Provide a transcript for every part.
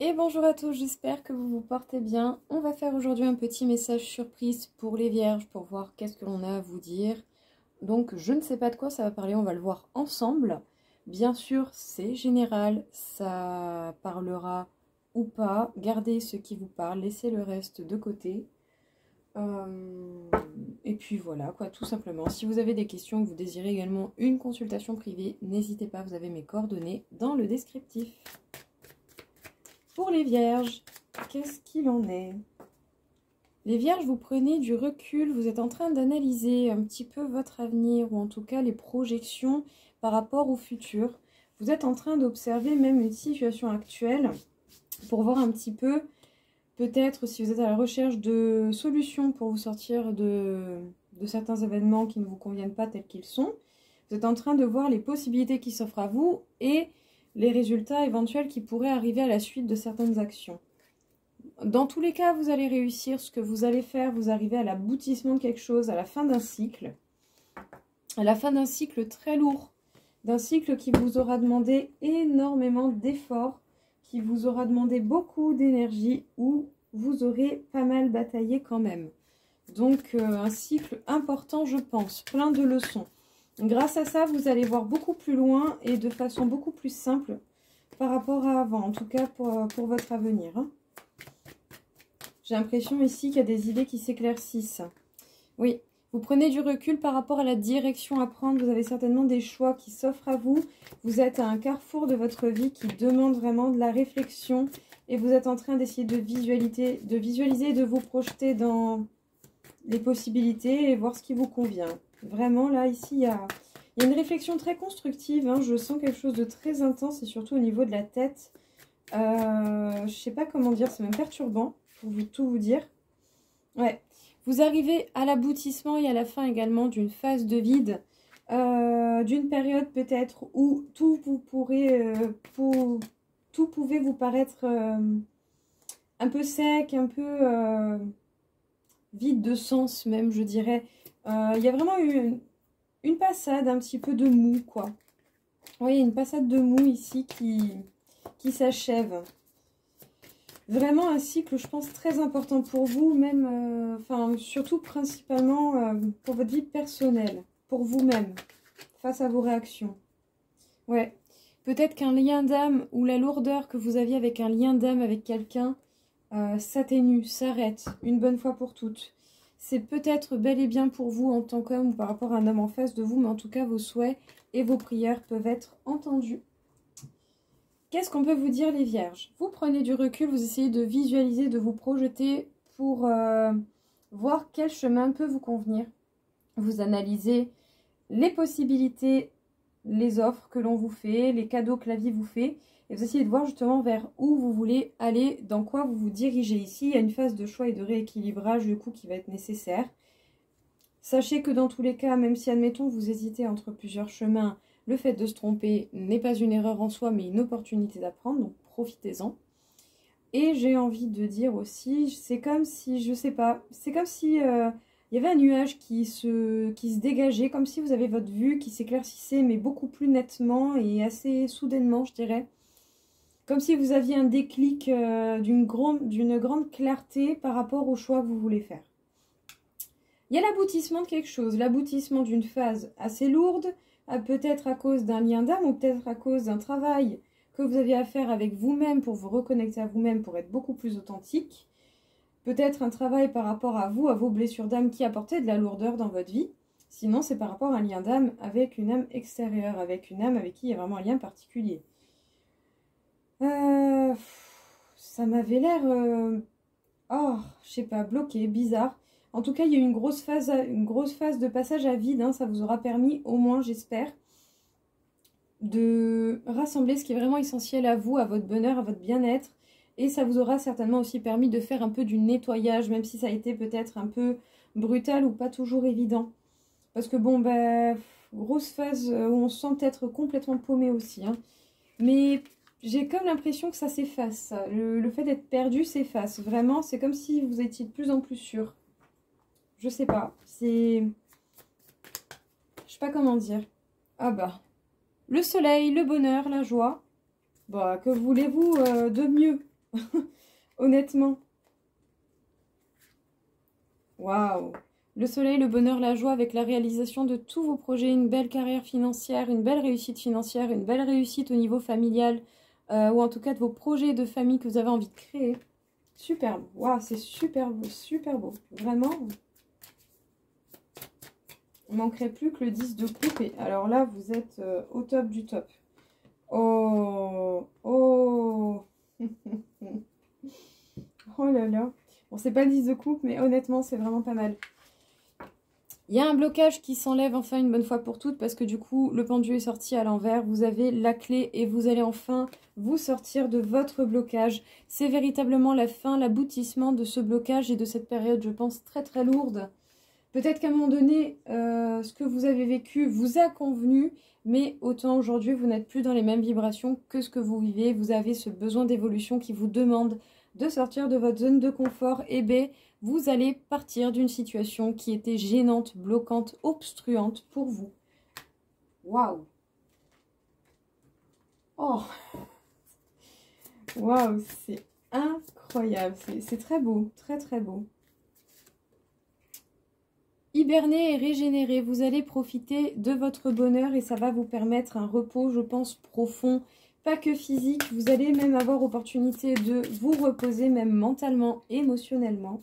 Et bonjour à tous, j'espère que vous vous portez bien. On va faire aujourd'hui un petit message surprise pour les vierges pour voir qu'est-ce que l'on a à vous dire. Donc je ne sais pas de quoi ça va parler, on va le voir ensemble. Bien sûr, c'est général, ça parlera ou pas. Gardez ce qui vous parle, laissez le reste de côté. Et puis voilà, quoi, tout simplement. Si vous avez des questions, que vous désirez également une consultation privée, n'hésitez pas, vous avez mes coordonnées dans le descriptif. Pour les vierges, qu'est-ce qu'il en est? Les vierges, vous prenez du recul, vous êtes en train d'analyser un petit peu votre avenir, ou en tout cas les projections par rapport au futur. Vous êtes en train d'observer même une situation actuelle pour voir un petit peu, peut-être si vous êtes à la recherche de solutions pour vous sortir de certains événements qui ne vous conviennent pas tels qu'ils sont. Vous êtes en train de voir les possibilités qui s'offrent à vous et les résultats éventuels qui pourraient arriver à la suite de certaines actions. Dans tous les cas, vous allez réussir ce que vous allez faire, vous arrivez à l'aboutissement de quelque chose, à la fin d'un cycle. À la fin d'un cycle très lourd, d'un cycle qui vous aura demandé énormément d'efforts, qui vous aura demandé beaucoup d'énergie, où vous aurez pas mal bataillé quand même. Donc un cycle important, je pense, plein de leçons. Grâce à ça, vous allez voir beaucoup plus loin et de façon beaucoup plus simple par rapport à avant, en tout cas pour votre avenir. Hein. J'ai l'impression ici qu'il y a des idées qui s'éclaircissent. Oui, vous prenez du recul par rapport à la direction à prendre. Vous avez certainement des choix qui s'offrent à vous. Vous êtes à un carrefour de votre vie qui demande vraiment de la réflexion. Et vous êtes en train d'essayer de visualiser, de vous projeter dans les possibilités et voir ce qui vous convient. Vraiment, là, ici, il y a une réflexion très constructive. Hein. Je sens quelque chose de très intense et surtout au niveau de la tête. Je ne sais pas comment dire, c'est même perturbant, pour tout vous dire. Ouais. Vous arrivez à l'aboutissement et à la fin également d'une phase de vide, d'une période peut-être où tout pouvait vous paraître un peu sec, un peu vide de sens même, je dirais. Il y a vraiment eu une passade un petit peu de mou, quoi. Oui, une passade de mou ici qui s'achève. Vraiment un cycle, je pense, très important pour vous, même, enfin, surtout principalement pour votre vie personnelle, pour vous-même, face à vos réactions. Ouais, peut-être qu'un lien d'âme ou la lourdeur que vous aviez avec un lien d'âme avec quelqu'un s'atténue, s'arrête, une bonne fois pour toutes. C'est peut-être bel et bien pour vous en tant qu'homme ou par rapport à un homme en face de vous, mais en tout cas, vos souhaits et vos prières peuvent être entendus. Qu'est-ce qu'on peut vous dire les vierges? Vous prenez du recul, vous essayez de visualiser, de vous projeter pour voir quel chemin peut vous convenir. Vous analysez les possibilités, les offres que l'on vous fait, les cadeaux que la vie vous fait. Et vous essayez de voir justement vers où vous voulez aller, dans quoi vous vous dirigez. Ici, il y a une phase de choix et de rééquilibrage du coup qui va être nécessaire. Sachez que dans tous les cas, même si admettons vous hésitez entre plusieurs chemins, le fait de se tromper n'est pas une erreur en soi, mais une opportunité d'apprendre, donc profitez-en. Et j'ai envie de dire aussi, c'est comme si, je sais pas, c'est comme si il y avait un nuage qui se dégageait, comme si vous avez votre vue qui s'éclaircissait, mais beaucoup plus nettement et assez soudainement, je dirais. Comme si vous aviez un déclic d'une grande clarté par rapport au choix que vous voulez faire. Il y a l'aboutissement de quelque chose, l'aboutissement d'une phase assez lourde, peut-être à cause d'un lien d'âme ou peut-être à cause d'un travail que vous aviez à faire avec vous-même pour vous reconnecter à vous-même, pour être beaucoup plus authentique. Peut-être un travail par rapport à vous, à vos blessures d'âme qui apportaient de la lourdeur dans votre vie. Sinon, c'est par rapport à un lien d'âme avec une âme extérieure, avec une âme avec qui il y a vraiment un lien particulier. Ça m'avait l'air, je sais pas, bloqué, bizarre. En tout cas, il y a eu une grosse phase de passage à vide. Hein, ça vous aura permis, au moins, j'espère, de rassembler ce qui est vraiment essentiel à vous, à votre bonheur, à votre bien-être. Et ça vous aura certainement aussi permis de faire un peu du nettoyage, même si ça a été peut-être un peu brutal ou pas toujours évident. Parce que bon, grosse phase où on se sent peut-être complètement paumé aussi. Hein. Mais j'ai comme l'impression que ça s'efface. Le fait d'être perdu s'efface. Vraiment, c'est comme si vous étiez de plus en plus sûr. Je sais pas. C'est... Je sais pas comment dire. Ah bah. Le soleil, le bonheur, la joie. Bah, que voulez-vous de mieux? Honnêtement. Waouh! Le soleil, le bonheur, la joie avec la réalisation de tous vos projets, une belle carrière financière, une belle réussite financière, une belle réussite au niveau familial, ou en tout cas de vos projets de famille que vous avez envie de créer. Superbe. Waouh, c'est super beau, super beau. Vraiment. Il ne manquerait plus que le 10 de coupe. Et alors là, vous êtes au top du top. Oh, oh. Oh là là. Bon, c'est pas le 10 de coupe, mais honnêtement, c'est vraiment pas mal. Il y a un blocage qui s'enlève enfin une bonne fois pour toutes parce que du coup, le pendu est sorti à l'envers. Vous avez la clé et vous allez enfin vous sortir de votre blocage. C'est véritablement la fin, l'aboutissement de ce blocage et de cette période, je pense, très très lourde. Peut-être qu'à un moment donné, ce que vous avez vécu vous a convenu, mais autant aujourd'hui, vous n'êtes plus dans les mêmes vibrations que ce que vous vivez. Vous avez ce besoin d'évolution qui vous demande de sortir de votre zone de confort. Et bien, vous allez partir d'une situation qui était gênante, bloquante, obstruante pour vous. Waouh! Oh! Waouh, c'est incroyable. C'est très beau, très très beau. Hiberner et régénérer, vous allez profiter de votre bonheur et ça va vous permettre un repos, je pense, profond, pas que physique. Vous allez même avoir opportunité de vous reposer, même mentalement, émotionnellement.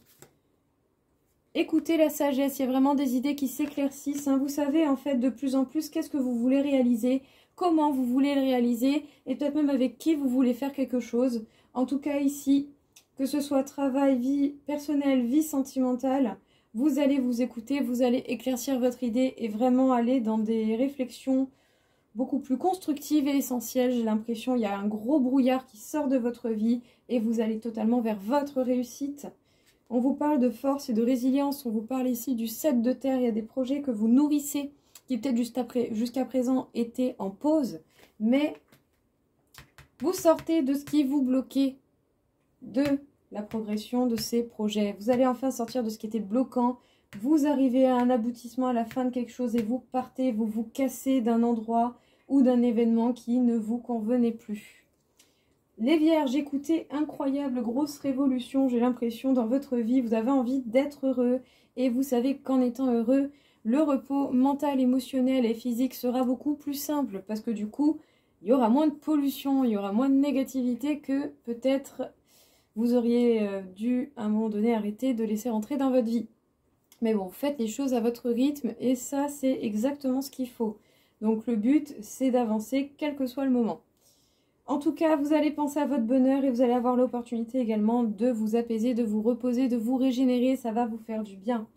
Écoutez la sagesse, il y a vraiment des idées qui s'éclaircissent. Hein. Vous savez en fait de plus en plus qu'est-ce que vous voulez réaliser, comment vous voulez le réaliser et peut-être même avec qui vous voulez faire quelque chose. En tout cas ici, que ce soit travail, vie personnelle, vie sentimentale, vous allez vous écouter, vous allez éclaircir votre idée et vraiment aller dans des réflexions beaucoup plus constructives et essentielles. J'ai l'impression qu'il y a un gros brouillard qui sort de votre vie et vous allez totalement vers votre réussite. On vous parle de force et de résilience, on vous parle ici du 7 de terre, il y a des projets que vous nourrissez, qui peut-être jusqu'à présent étaient en pause, mais vous sortez de ce qui vous bloquait de la progression de ces projets. Vous allez enfin sortir de ce qui était bloquant, vous arrivez à un aboutissement, à la fin de quelque chose et vous partez, vous vous cassez d'un endroit ou d'un événement qui ne vous convenait plus. Les Vierges, écoutez, incroyable, grosse révolution, j'ai l'impression, dans votre vie, vous avez envie d'être heureux. Et vous savez qu'en étant heureux, le repos mental, émotionnel et physique sera beaucoup plus simple. Parce que du coup, il y aura moins de pollution, il y aura moins de négativité que peut-être vous auriez dû, à un moment donné, arrêter de laisser rentrer dans votre vie. Mais bon, faites les choses à votre rythme et ça, c'est exactement ce qu'il faut. Donc le but, c'est d'avancer, quel que soit le moment. En tout cas, vous allez penser à votre bonheur et vous allez avoir l'opportunité également de vous apaiser, de vous reposer, de vous régénérer. Ça va vous faire du bien.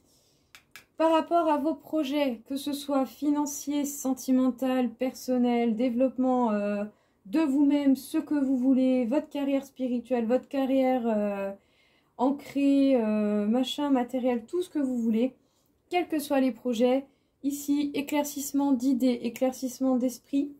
Par rapport à vos projets, que ce soit financier, sentimental, personnel, développement de vous-même, ce que vous voulez, votre carrière spirituelle, votre carrière ancrée, machin, matériel, tout ce que vous voulez, quels que soient les projets. Ici, éclaircissement d'idées, éclaircissement d'esprit.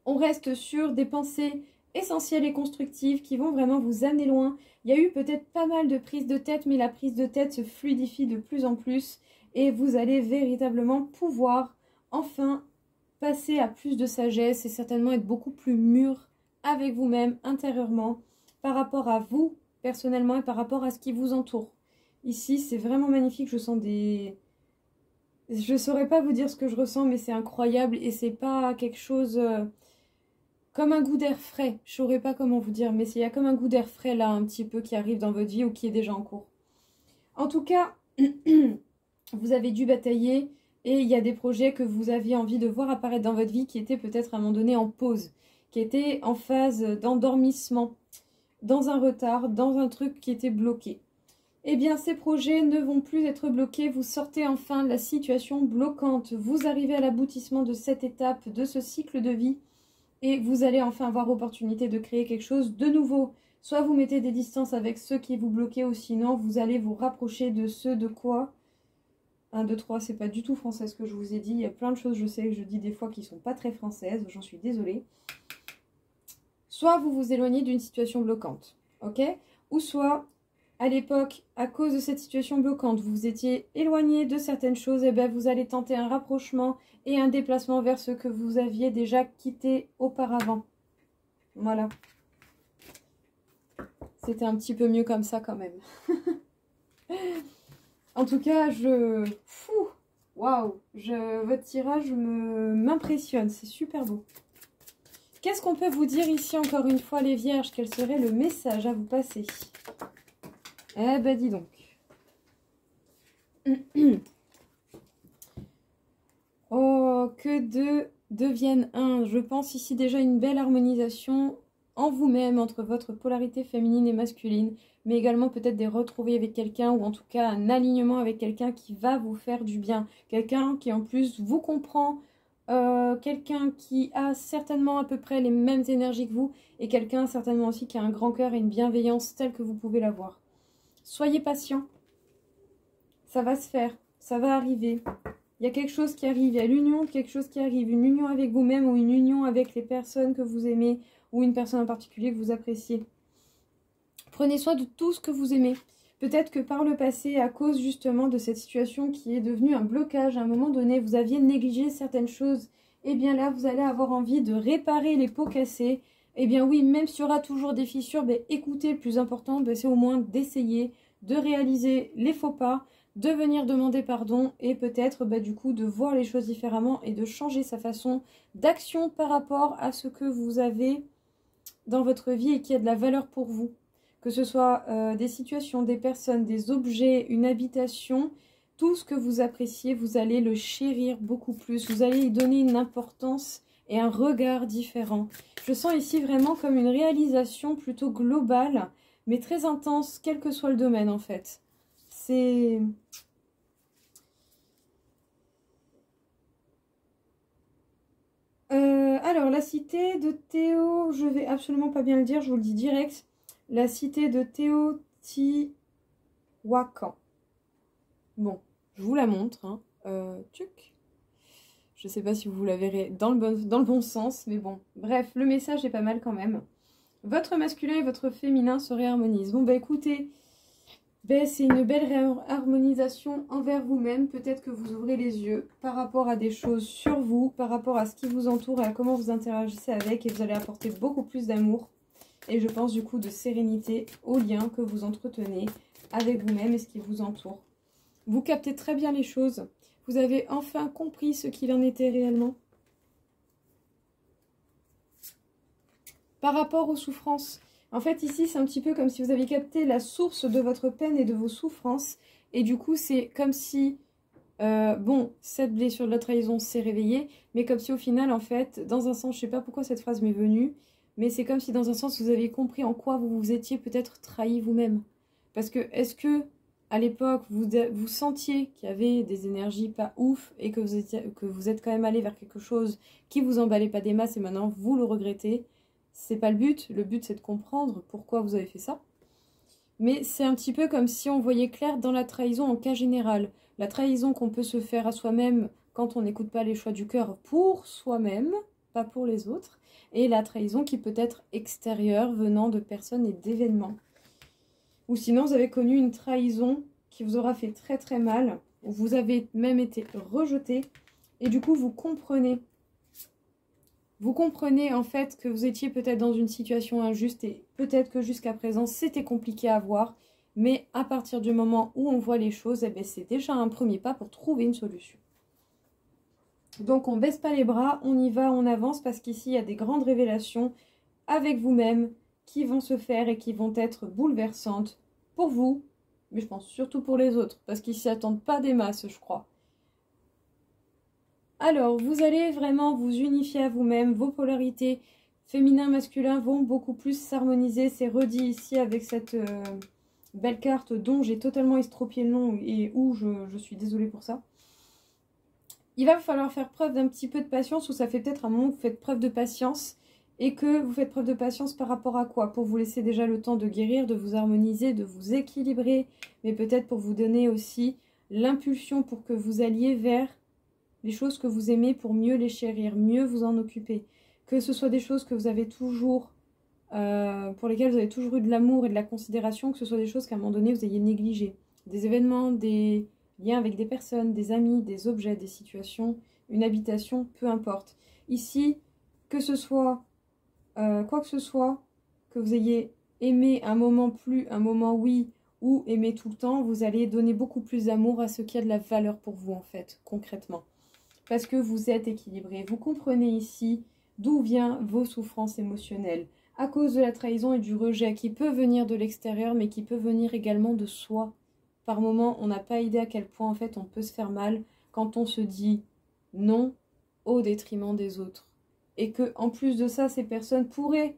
On reste sur des pensées essentielles et constructives qui vont vraiment vous amener loin. Il y a eu peut-être pas mal de prises de tête, mais la prise de tête se fluidifie de plus en plus. Et vous allez véritablement pouvoir enfin passer à plus de sagesse et certainement être beaucoup plus mûr avec vous-même intérieurement par rapport à vous personnellement et par rapport à ce qui vous entoure. Ici, c'est vraiment magnifique. Je sens des... Je ne saurais pas vous dire ce que je ressens, mais c'est incroyable et c'est pas quelque chose... comme un goût d'air frais, je ne saurais pas comment vous dire, mais il y a comme un goût d'air frais là un petit peu qui arrive dans votre vie ou qui est déjà en cours. En tout cas, vous avez dû batailler et il y a des projets que vous aviez envie de voir apparaître dans votre vie qui étaient peut-être à un moment donné en pause, qui étaient en phase d'endormissement, dans un retard, dans un truc qui était bloqué. Eh bien, ces projets ne vont plus être bloqués, vous sortez enfin de la situation bloquante, vous arrivez à l'aboutissement de cette étape, de ce cycle de vie. Et vous allez enfin avoir opportunité de créer quelque chose de nouveau. Soit vous mettez des distances avec ceux qui vous bloquaient, ou sinon vous allez vous rapprocher de ceux de quoi 1, 2, 3, c'est pas du tout français ce que je vous ai dit. Il y a plein de choses, je sais, que je dis des fois qui sont pas très françaises. J'en suis désolée. Soit vous vous éloignez d'une situation bloquante, ok? Ou soit, à l'époque, à cause de cette situation bloquante, vous vous étiez éloigné de certaines choses, et bien vous allez tenter un rapprochement et un déplacement vers ce que vous aviez déjà quitté auparavant. Voilà. c'était un petit peu mieux comme ça quand même. En tout cas, waouh, votre tirage m'impressionne, c'est super beau. Qu'est-ce qu'on peut vous dire ici encore une fois les vierges? Quel serait le message à vous passer? Eh ben dis donc. Oh, que deux deviennent un. Je pense ici déjà une belle harmonisation en vous-même entre votre polarité féminine et masculine, mais également peut-être des retrouvailles avec quelqu'un ou en tout cas un alignement avec quelqu'un qui va vous faire du bien. Quelqu'un qui en plus vous comprend, quelqu'un qui a certainement à peu près les mêmes énergies que vous et quelqu'un certainement aussi qui a un grand cœur et une bienveillance telle que vous pouvez l'avoir. Soyez patient, ça va se faire, ça va arriver. Il y a quelque chose qui arrive, il y a l'union de quelque chose qui arrive, une union avec vous-même ou une union avec les personnes que vous aimez ou une personne en particulier que vous appréciez. Prenez soin de tout ce que vous aimez. Peut-être que par le passé, à cause justement de cette situation qui est devenue un blocage, à un moment donné, vous aviez négligé certaines choses. Et bien là, vous allez avoir envie de réparer les pots cassés. Eh bien oui, même s'il y aura toujours des fissures, ben, écoutez, le plus important, ben, c'est au moins d'essayer, de réaliser les faux pas, de venir demander pardon et peut-être bah, du coup de voir les choses différemment et de changer sa façon d'action par rapport à ce que vous avez dans votre vie et qui a de la valeur pour vous. Que ce soit des situations, des personnes, des objets, une habitation, tout ce que vous appréciez, vous allez le chérir beaucoup plus. Vous allez y donner une importance et un regard différent. Je sens ici vraiment comme une réalisation plutôt globale, mais très intense, quel que soit le domaine en fait. C'est... alors, la cité de Théo, je vais absolument pas bien le dire, je vous le dis direct. La cité de Teotihuacan. Bon, je vous la montre. Hein. Tuc. Je sais pas si vous la verrez dans le bon sens, mais bon. Bref, le message est pas mal quand même. Votre masculin et votre féminin se réharmonisent. Bon, bah écoutez... Ben, c'est une belle harmonisation envers vous-même. Peut-être que vous ouvrez les yeux par rapport à des choses sur vous, par rapport à ce qui vous entoure et à comment vous interagissez avec. Et vous allez apporter beaucoup plus d'amour. Et je pense du coup de sérénité aux liens que vous entretenez avec vous-même et ce qui vous entoure. Vous captez très bien les choses. Vous avez enfin compris ce qu'il en était réellement. Par rapport aux souffrances. En fait, ici, c'est un petit peu comme si vous aviez capté la source de votre peine et de vos souffrances. Et du coup, c'est comme si, bon, cette blessure de la trahison s'est réveillée, mais comme si au final, en fait, dans un sens, je sais pas pourquoi cette phrase m'est venue, mais c'est comme si dans un sens, vous aviez compris en quoi vous vous étiez peut-être trahi vous-même. Parce que, est-ce que, à l'époque, vous sentiez qu'il y avait des énergies pas ouf et que vous êtes quand même allé vers quelque chose qui vous emballait pas des masses et maintenant vous le regrettez? C'est pas le but c'est de comprendre pourquoi vous avez fait ça. Mais c'est un petit peu comme si on voyait clair dans la trahison en cas général. La trahison qu'on peut se faire à soi-même quand on n'écoute pas les choix du cœur pour soi-même, pas pour les autres. Et la trahison qui peut être extérieure venant de personnes et d'événements. Ou sinon vous avez connu une trahison qui vous aura fait très très mal. Ou vous avez même été rejeté. Et du coup vous comprenez. Vous comprenez en fait que vous étiez peut-être dans une situation injuste et peut-être que jusqu'à présent c'était compliqué à voir. Mais à partir du moment où on voit les choses, eh bien, c'est déjà un premier pas pour trouver une solution. Donc on ne baisse pas les bras, on y va, on avance parce qu'ici il y a des grandes révélations avec vous-même qui vont se faire et qui vont être bouleversantes pour vous. Mais je pense surtout pour les autres parce qu'ils ne s'y attendent pas des masses, je crois. Alors, vous allez vraiment vous unifier à vous-même. Vos polarités féminin-masculin vont beaucoup plus s'harmoniser. C'est redit ici avec cette belle carte dont j'ai totalement estropié le nom et où je suis désolée pour ça. Il va falloir faire preuve d'un petit peu de patience ou ça fait peut-être un moment que vous faites preuve de patience et que vous faites preuve de patience par rapport à quoi? Pour vous laisser déjà le temps de guérir, de vous harmoniser, de vous équilibrer, mais peut-être pour vous donner aussi l'impulsion pour que vous alliez vers les choses que vous aimez pour mieux les chérir, mieux vous en occuper. Que ce soit des choses que vous avez toujours, pour lesquelles vous avez toujours eu de l'amour et de la considération, que ce soit des choses qu'à un moment donné vous ayez négligées. Des événements, des liens avec des personnes, des amis, des objets, des situations, une habitation, peu importe. Ici, que ce soit quoi que ce soit que vous ayez aimer un moment plus, un moment oui, ou aimer tout le temps, vous allez donner beaucoup plus d'amour à ce qui a de la valeur pour vous en fait, concrètement. Parce que vous êtes équilibré. Vous comprenez ici d'où viennent vos souffrances émotionnelles. À cause de la trahison et du rejet qui peut venir de l'extérieur, mais qui peut venir également de soi. Par moments, on n'a pas idée à quel point en fait on peut se faire mal quand on se dit non au détriment des autres. Et que en plus de ça, ces personnes pourraient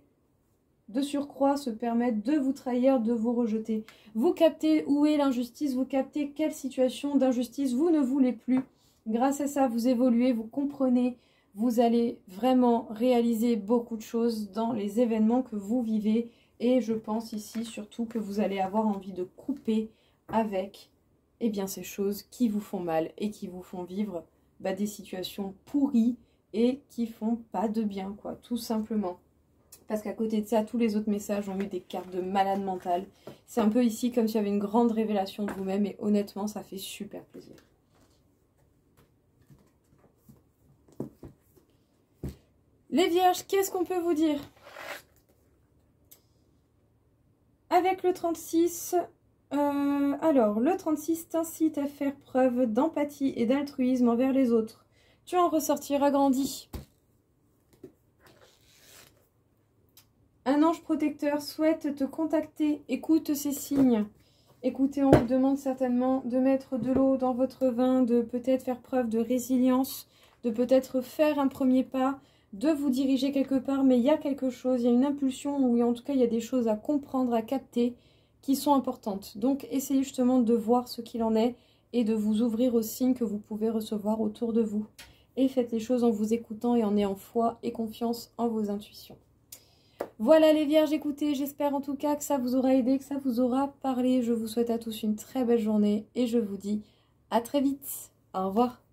de surcroît se permettre de vous trahir, de vous rejeter. Vous captez où est l'injustice, vous captez quelle situation d'injustice vous ne voulez plus. Grâce à ça, vous évoluez, vous comprenez, vous allez vraiment réaliser beaucoup de choses dans les événements que vous vivez. Et je pense ici surtout que vous allez avoir envie de couper avec ces choses qui vous font mal et qui vous font vivre des situations pourries et qui font pas de bien, quoi, tout simplement. Parce qu'à côté de ça, tous les autres messages ont eu des cartes de malade mentale. C'est un peu ici comme s'il y avait une grande révélation de vous-même. Et honnêtement, ça fait super plaisir. Les vierges, qu'est-ce qu'on peut vous dire? Avec le 36, alors le 36 t'incite à faire preuve d'empathie et d'altruisme envers les autres. Tu en ressortiras grandi. Un ange protecteur souhaite te contacter, écoute ces signes. Écoutez, on vous demande certainement de mettre de l'eau dans votre vin, de peut-être faire preuve de résilience, de peut-être faire un premier pas, de vous diriger quelque part, mais il y a quelque chose, il y a une impulsion, ou en tout cas il y a des choses à comprendre, à capter, qui sont importantes. Donc essayez justement de voir ce qu'il en est et de vous ouvrir aux signes que vous pouvez recevoir autour de vous. Et faites les choses en vous écoutant et en ayant foi et confiance en vos intuitions. Voilà les vierges, écoutez, j'espère en tout cas que ça vous aura aidé, que ça vous aura parlé. Je vous souhaite à tous une très belle journée et je vous dis à très vite. Au revoir.